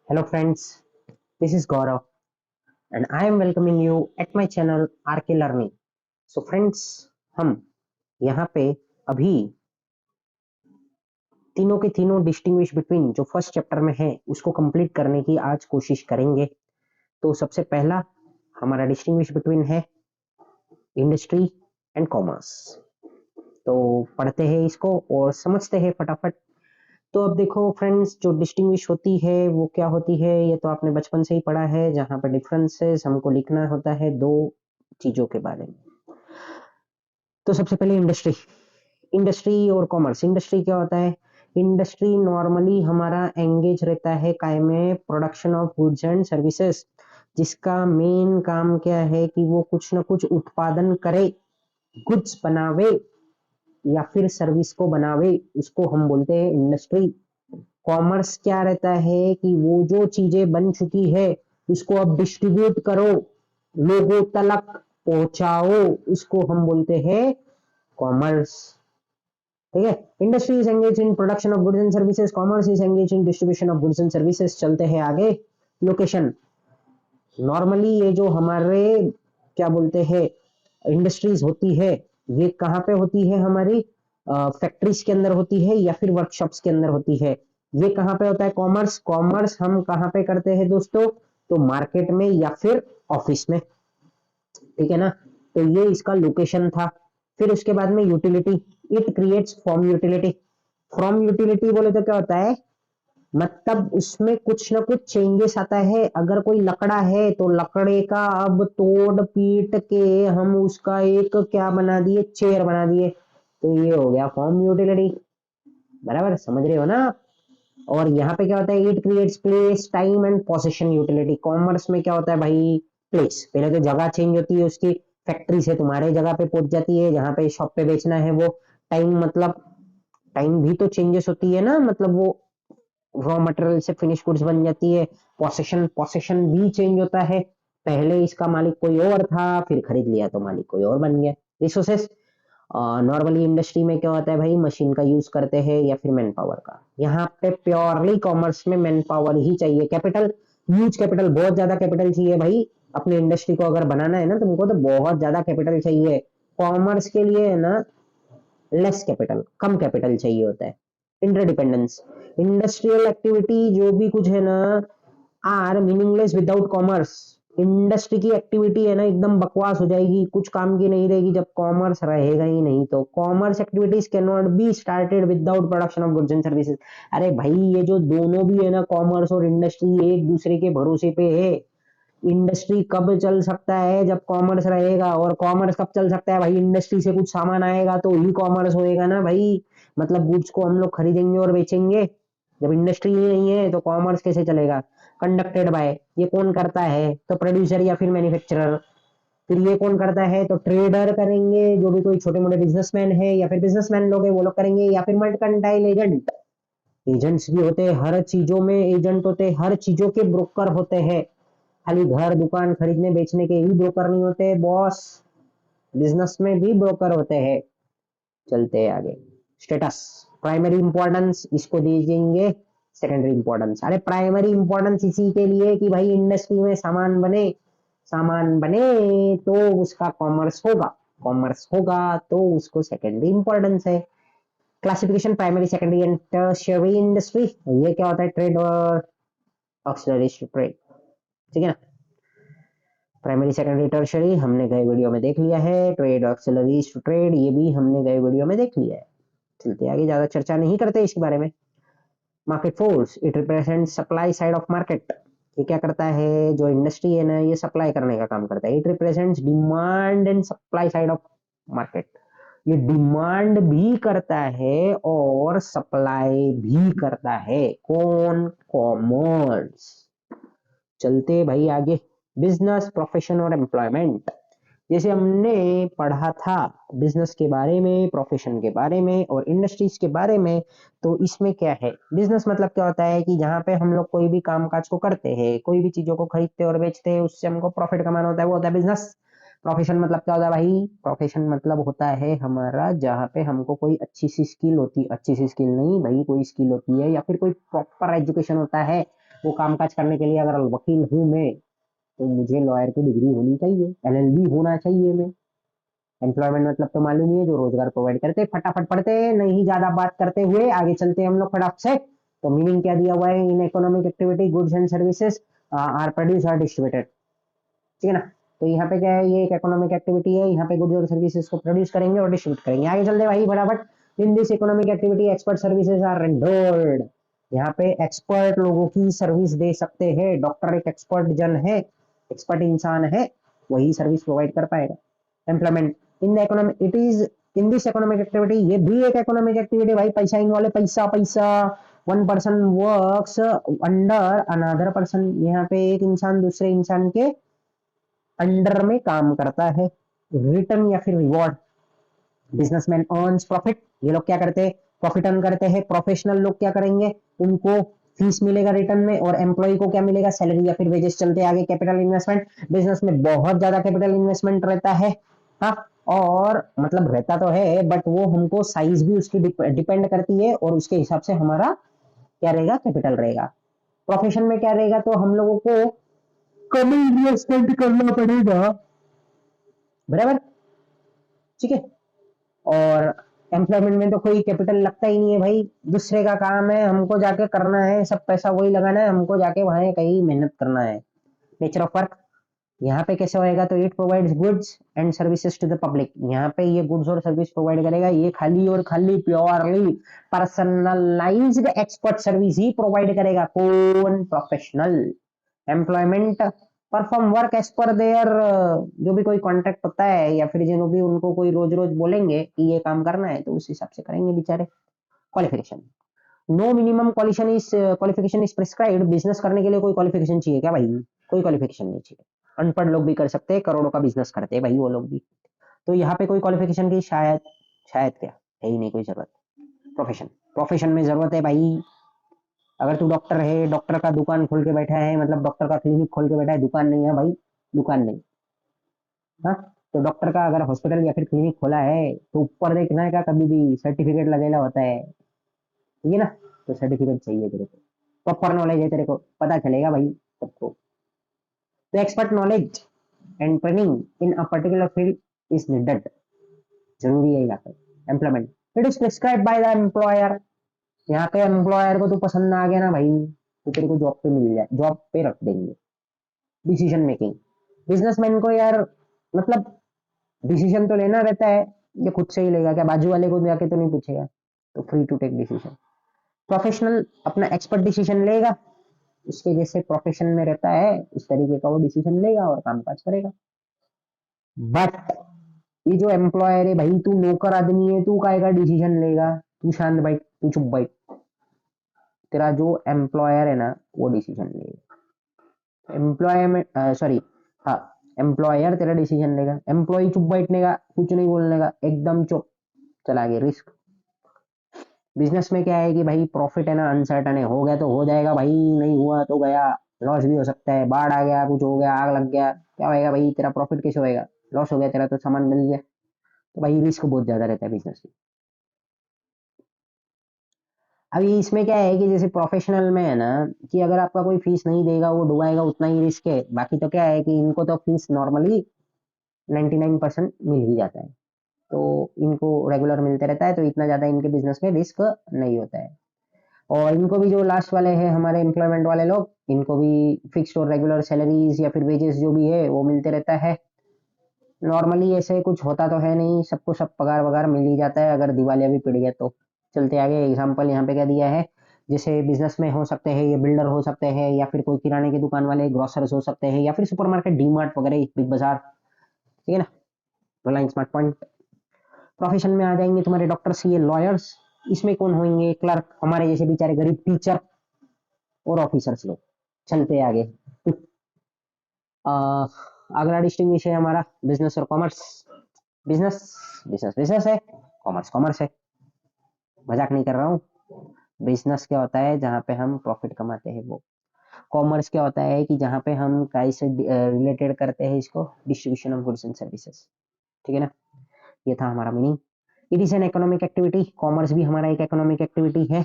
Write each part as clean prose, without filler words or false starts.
Hello friends, this is Gaurav and I am welcoming you at my channel RK Learning. So friends, हम यहाँ पे अभी तीनों के तीनों डिस्टिंग्विश बिटवीन जो फर्स्ट चैप्टर में है उसको कंप्लीट करने की आज कोशिश करेंगे। तो सबसे पहला हमारा डिस्टिंग्विश बिटवीन है इंडस्ट्री एंड कॉमर्स। तो पढ़ते हैं इसको और समझते हैं फटाफट। तो अब देखो फ्रेंड्स, जो डिस्टिंग्विश होती है वो क्या होती है, ये तो आपने बचपन से ही पढ़ा है, जहां पर डिफरेंसेस हमको लिखना होता है दो चीजों के बारे में। तो सबसे पहले इंडस्ट्री, इंडस्ट्री और कॉमर्स। इंडस्ट्री क्या होता है? इंडस्ट्री नॉर्मली हमारा एंगेज रहता है काय में, production of goods and services, जिसका मेन काम क्या है कि वो कुछ ना कुछ उत्पादन करे, गुड्स बनावे या फिर सर्विस को बनावे, उसको हम बोलते हैं इंडस्ट्री। कॉमर्स क्या रहता है कि वो जो चीजें बन चुकी है उसको अब डिस्ट्रीब्यूट करो, लोगों तक पहुंचाओ, उसको हम बोलते हैं कॉमर्स। ठीक है। Industry is engage in production of goods and services, commerce is engage in distribution of goods and services. चलते हैं आगे। लोकेशन, नॉर्मली ये जो हमारे क्या बोलते हैं इंडस्ट्रीज होती है, ये कहाँ पे होती है? हमारी फैक्ट्रीज के अंदर होती है या फिर वर्कशॉप्स के अंदर होती है। ये कहाँ पे होता है? कॉमर्स। कॉमर्स हम कहाँ पे करते हैं दोस्तों? तो मार्केट में या फिर ऑफिस में। ठीक है ना? तो ये इसका लोकेशन था। फिर उसके बाद में utility, it creates form utility. From utility बोले तो क्या होता है? मतलब उसमें कुछ ना कुछ चेंजेस आता है। अगर कोई लकड़ा है तो लकड़े का अब तोड़ पीट के हम उसका एक क्या बना दिए? चेयर बना दिए। तो ये हो गया फॉर्म यूटिलिटी। बराबर समझ रहे हो ना आप? और यहाँ पे क्या होता है? It creates place, time and position utility. Commerce में क्या होता है भाई? प्लेस, पहले तो जगह चेंज होती है उसकी, फैक्ट्री से तुम्हारे जगह पे पहुंच जाती है जहां पे शॉप पे बेचना है वो। टाइम, मतलब टाइम भी तो चेंजेस होती है ना, मतलब वो रॉ मटेरियल से फिनिश गुड्स बन जाती है। पोसेशन, पोसेशन भी चेंज होता है। पहले इसका मालिक कोई और था, फिर खरीद लिया तो मालिक कोई और बन गया। रिसोर्सेस, नॉर्मली इंडस्ट्री में क्या होता है भाई? मशीन का यूज करते हैं या फिर मैन पावर का। यहाँ पे प्योरली कॉमर्स में मैन पावर ही चाहिए। कैपिटल, ह्यूज कैपिटल, बहुत ज्यादा कैपिटल चाहिए भाई। अपनी इंडस्ट्री को अगर बनाना है ना तुमको, तो बहुत ज्यादा कैपिटल चाहिए। कॉमर्स के लिए है ना लेस कैपिटल, कम कैपिटल चाहिए होता है। इंटरडिपेंडेंस, इंडस्ट्रियल एक्टिविटी जो भी कुछ है ना are meaningless without commerce. Industry की एक्टिविटी है ना एकदम बकवास हो जाएगी, कुछ काम की नहीं रहेगी जब कॉमर्स रहेगा ही नहीं। तो commerce activities can not be started without production of goods and services. अरे भाई, ये जो दोनों भी है ना, कॉमर्स और इंडस्ट्री, एक दूसरे के भरोसे पे है। इंडस्ट्री कब चल सकता है? जब कॉमर्स रहेगा। और कॉमर्स कब चल सकता है भाई? इंडस्ट्री से कुछ सामान आएगा तो ही कॉमर्स होएगा ना भाई। मतलब गुड्स को हम लोग खरीदेंगे और बेचेंगे। जब इंडस्ट्री ही नहीं है तो कॉमर्स कैसे चलेगा? कंडक्टेड बाय, ये कौन करता है? तो प्रोड्यूसर या फिर मैन्युफैक्चरर। फिर ये कौन करता है? तो ट्रेडर करेंगे, जो भी कोई छोटे मोटे बिजनेसमैन है या फिर बिजनेसमैन लोग है वो लोग करेंगे, या फिर मर्केंटाइल एजेंट। एजेंट्स भी होते हैं, हर चीजों में एजेंट होते हैं, हर चीजों के ब्रोकर होते हैं। खाली घर दुकान खरीदने बेचने के ही ब्रोकर नहीं होते बॉस, बिजनेस में भी ब्रोकर होते हैं। चलते हैं आगे। स्टेटस, प्राइमरी इंपॉर्टेंस इसको दीजिएंगे, सेकेंडरी इंपॉर्टेंस। अरे प्राइमरी इंपॉर्टेंस इसी के लिए कि भाई इंडस्ट्री में सामान बने, सामान बने तो उसका कॉमर्स होगा, कॉमर्स होगा तो उसको सेकेंडरी इंपॉर्टेंस है। Classification, primary secondary and tertiary industry. ये क्या होता है? ट्रेड और ऑक्सिलरी ट्रेड। ठीक है ना? प्राइमरी सेकेंडरी टर्शरी हमने गए वीडियो में देख लिया है। ट्रेड ऑक्सिलरीज टू ट्रेड, ये भी हमने गए वीडियो में देख लिया है। चलते आगे, ज्यादा चर्चा नहीं करते इसके बारे में। Market force, it represent supply side of market. ये क्या करता है? जो इंडस्ट्री है ना, ये सप्लाई करने का काम करता है। It represents demand and supply side of market. ये डिमांड भी करता है और सप्लाई भी करता है। कौन? कॉमर्स। चलते भाई आगे। बिजनेस, प्रोफेशन और एम्प्लॉयमेंट। जैसे हमने पढ़ा था बिजनेस के बारे में, प्रोफेशन के बारे में और इंडस्ट्रीज के बारे में। तो इसमें क्या है? बिजनेस मतलब क्या होता है कि जहां पे हम लोग कोई भी काम काज को करते हैं, कोई भी चीजों को खरीदते और बेचते हैं, उससे हमको प्रॉफिट कमाना होता है, वो होता है बिजनेस। प्रोफेशन मतलब क्या होता है भाई? प्रोफेशन मतलब होता है हमारा जहाँ पे हमको कोई अच्छी सी स्किल होती है, अच्छी सी स्किल नहीं भाई, कोई स्किल होती है या फिर कोई प्रॉपर एजुकेशन होता है, वो कामकाज करने के लिए अगर वकील हूं मैं, तो मुझे लॉयर की डिग्री होनी चाहिए, एलएलबी होना चाहिए मैं। एम्प्लॉयमेंट मतलब तो मालूम ही है, जो रोजगार प्रोवाइड करते। फटाफट पढ़ते हैं, नहीं ज्यादा बात करते हुए आगे चलते हैं हम लोग फटाफट से। तो मीनिंग क्या दिया हुआ है, in economic activity goods and services are produce are distributed, ठीक है ना। तो यहाँ पे क्या है, ये एक इकोनॉमिक एक्टिविटी है, यहाँ पे गुड्स और सर्विसेज को प्रोड्यूस करेंगे और डिस्ट्रीब्यूट करेंगे। आगे चलते भाई फटाफट। In this economic activity expert services are rendered, यहाँ पे एक्सपर्ट लोगों की सर्विस दे सकते हैं। डॉक्टर एक एक्सपर्ट जन है, एक्सपर्ट इंसान है, वही सर्विस प्रोवाइड कर पाएगा। Employment in the economic, it is in this economic activity, ये भी एक इकोनॉमिक एक्टिविटी भाई। पैसा इन वाले पैसा पैसा, one person works under another person, यहाँ पे एक इंसान दूसरे इंसान के अंडर में काम करता है। रिटर्न या फिर रिवॉर्ड, बिजनेसमैन अर्न्स प्रॉफिट, ये लोग क्या करते हैं, प्रॉफिट अर्न करते हैं। प्रोफेशनल लोग क्या करेंगे, उनको फीस मिलेगा रिटर्न में, और एम्प्लॉय को क्या मिलेगा, सैलरी या फिर वेजेस। चलते आगे, कैपिटल इन्वेस्टमेंट, बिजनेस में बहुत ज्यादा कैपिटल इन्वेस्टमेंट रहता है। हाँ, और मतलब रहता तो है, बट वो हमको साइज भी उसकी डिपेंड करती है, और उसके हिसाब से हमारा क्या रहेगा, कैपिटल रहेगा। प्रोफेशन में क्या रहेगा, तो हम लोगों को कम इन्वेस्टमेंट करना पड़ेगा, बराबर, ठीक है। और एम्प्लॉयमेंट में तो कोई कैपिटल लगता ही नहीं है भाई, दूसरे का काम है, हमको जाके करना है, सब पैसा वही लगाना है, हमको जाके वहां कहीं मेहनत करना है। नेचर ऑफ वर्क, यहाँ पे कैसे होएगा, तो it provides goods and services to the public, यहाँ पे ये गुड्स और सर्विस प्रोवाइड करेगा। ये खाली और खाली प्योरली पर्सनलाइज्ड एक्सपर्ट सर्विस ही प्रोवाइड करेगा। कौन, professional. Employment perform work as per their, जो भी कोई कॉन्ट्रैक्ट होता है, या फिर जो भी उनको कोई रोज रोज बोलेंगे कि ये काम करना है, तो उस हिसाब से करेंगे बेचारे। Qualification, no minimum qualification is prescribed, business करने के लिए कोई क्वालिफिकेशन चाहिए क्या भाई, कोई क्वालिफिकेशन नहीं चाहिए। अनपढ़ लोग भी कर सकते हैं, करोड़ों का बिजनेस करते हैं भाई वो लोग भी। तो यहाँ पे कोई क्वालिफिकेशन की शायद शायद क्या है ही नहीं कोई जरूरत। प्रोफेशन, प्रोफेशन में जरूरत है भाई। अगर तू डॉक्टर है, डॉक्टर का दुकान खोल के बैठा है, मतलब डॉक्टर का क्लिनिक खोल के बैठा है, दुकान नहीं है भाई, दुकान नहीं। हाँ, तो डॉक्टर का अगर हॉस्पिटल या फिर क्लिनिक खोला है, तो ऊपर देखना है क्या, कभी भी सर्टिफिकेट लगेला होता है, ठीक है ना। तो सर्टिफिकेट चाहिए तेरे को, प्रॉपर नॉलेज है तेरे को, पता चलेगा भाई सबको। तो expert knowledge and training in a particular field is needed, जरूरी है यहाँ पे। Employment, it is prescribe by the employer, यहाँ पे एम्प्लॉयर को तू पसंद ना आ गया ना भाई, तो तेरे को जॉब पे मिल जाए, जॉब पे रख देंगे। डिसीजन मेकिंग, बिजनेसमैन को यार मतलब डिसीजन तो लेना रहता है, ये खुद से ही लेगा क्या, बाजू वाले को जाके तो नहीं पूछेगा, तो free to take decision. Professional अपना एक्सपर्ट डिसीजन लेगा, उसके जैसे प्रोफेशन में रहता है उस तरीके का वो डिसीजन लेगा और काम काज करेगा। बट ये जो एम्प्लॉयर है भाई, तू नौकर आदमी है, तू काय का डिसीजन लेगा, तू शांत बैठ, तू चुप बैठ, तेरा जो एम्प्लॉयर है ना वो डिसीजन लेगा। एम्प्लॉयमेंट, सॉरी, हाँ, एम्प्लॉयर तेरा डिसीजन लेगा, एम्प्लॉय चुप बैठने का, कुछ नहीं बोलने का, एकदम चुप, चला गया रिस्क। बिजनेस में क्या है कि भाई प्रॉफिट है ना, अनसर्टन है, हो गया तो हो जाएगा भाई, नहीं हुआ तो गया, लॉस भी हो सकता है, बाढ़ आ गया, कुछ हो गया, आग लग गया, क्या होएगा भाई, तेरा प्रॉफिट कैसे होएगा, लॉस हो गया तेरा, तो सामान मिल गया। तो भाई रिस्क बहुत ज्यादा रहता है बिजनेस में। अभी इसमें क्या है कि जैसे प्रोफेशनल में है ना, कि अगर आपका कोई फीस नहीं देगा, वो डुबाएगा, उतना ही रिस्क है। बाकी तो क्या है कि इनको तो फीस नॉर्मली 99% मिल ही जाता है, तो इनको रेगुलर मिलते रहता है, तो इतना ज्यादा इनके बिजनेस में रिस्क नहीं होता है। और इनको भी जो लास्ट वाले हैं हमारे एम्प्लॉयमेंट वाले लोग, इनको भी फिक्स्ड और रेगुलर सैलरीज या फिर वेजेस जो भी है वो मिलते रहता है। नॉर्मली ऐसे कुछ होता तो है नहीं, सबको सब पगार वगार मिल ही जाता है, अगर दिवालिया भी पिट गया तो। चलते आगे, एग्जाम्पल यहाँ पे क्या दिया है, जैसे बिजनेस में हो सकते हैं, ये बिल्डर हो सकते हैं, या फिर कोई किराने की दुकान वाले, ग्रोसर्स हो सकते हैं, या फिर सुपरमार्केट, डीमार्ट वगैरह, बिग बाजार, ठीक है ना, रिलायंस स्मार्ट पॉइंट। प्रोफेशन में आ जाएंगे तुम्हारे डॉक्टर, सीए, लॉयर्स। इसमें कौन होंगे, क्लर्क, हमारे जैसे बेचारे गरीब टीचर और ऑफिसर्स लोग। चलते आगे, अगला डिस्टिंग्विश है हमारा बिजनेस और कॉमर्स। बिजनेस, बिजनेस है, कॉमर्स कॉमर्स है, मजाक नहीं कर रहा हूँ। बिजनेस क्या होता है, जहाँ पे हम प्रॉफिट कमाते हैं वो। कॉमर्स क्या होता है कि जहाँ पे हम कैसे रिलेटेड करते हैं इसको, distribution of goods and services, ठीक है ना। ये था हमारा meaning. It is an economic activity, commerce भी हमारा एक इकोनॉमिक एक्टिविटी है,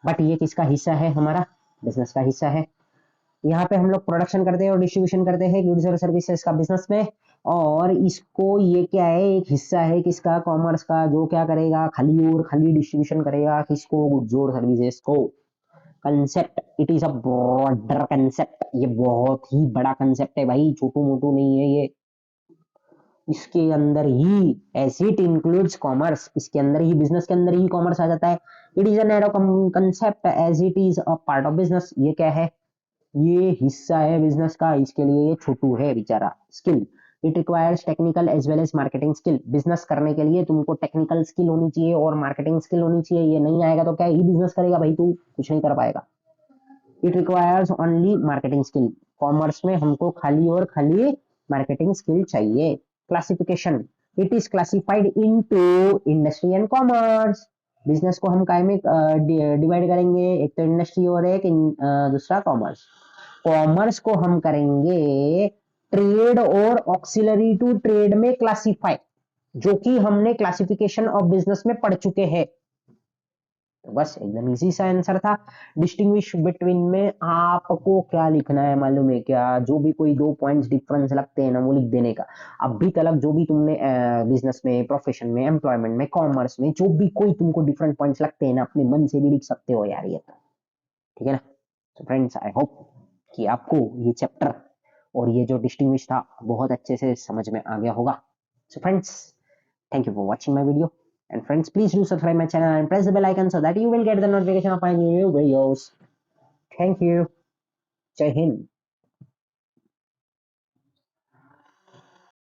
बट ये किसका हिस्सा है, हमारा बिजनेस का हिस्सा है। यहाँ पे हम लोग प्रोडक्शन करते हैं और डिस्ट्रीब्यूशन करते हैं गुड्स और सर्विसेज का बिजनेस में, और इसको ये क्या है, एक हिस्सा है किसका, कॉमर्स का, जो क्या करेगा, खाली और खाली डिस्ट्रीब्यूशन करेगा किसको, गुड्स और सर्विसेज को। Concept, it is a broader concept, ये बहुत ही बड़ा कंसेप्ट है भाई, छोटू मोटू नहीं है ये। इसके अंदर ही एज इट इंक्लूड्स कॉमर्स, इसके अंदर ही बिजनेस के अंदर ही कॉमर्स आ जाता है। It is a narrow concept as it is a part of business, ये क्या है, ये हिस्सा है बिजनेस का, इसके लिए ये छोटू है बेचारा। Skill, it requires technical as well as marketing skill, business करने के लिए तुमको टेक्निकल स्किल होनी चाहिए और मार्केटिंग स्किल होनी चाहिए, ये नहीं आएगा तो क्या ही बिजनेस करेगा भाई, तू कुछ नहीं कर पाएगा। It requires only marketing skill, commerce में हमको खाली और खाली मार्केटिंग स्किल चाहिए। Classification, it is classified into industry and commerce, business को हम काय में डिवाइड करेंगे, एक तो इंडस्ट्री और एक दूसरा कॉमर्स। कॉमर्स को हम करेंगे ट्रेड और ऑक्सिलरी टू ट्रेड में क्लासिफाई, जो कि हमने क्लासिफिकेशन ऑफ बिजनेस में पढ़ चुके हैं। तो बस एकदम इजी सा आंसर था। डिस्टिंग्विश बिटवीन में आपको क्या लिखना है मालूम है क्या, जो भी कोई 2 पॉइंट्स डिफरेंस लगते हैं ना वो लिख देने का। अभी तक जो भी तुमने बिजनेस में, प्रोफेशन में, एम्प्लॉयमेंट में, कॉमर्स में जो भी कोई तुमको डिफरेंट पॉइंट्स लगते हैं ना, अपने मन से भी लिख सकते हो यार ये तो, ठीक है ना। तो फ्रेंड्स आई होप कि आपको ये चैप्टर और ये जो डिस्टिंग्विश था बहुत अच्छे से समझ में आ गया होगा। So friends, thank you for watching my video. And friends, please do subscribe my channel and press the bell icon so that you will get the notification of my new videos. Thank you. Jai Hind.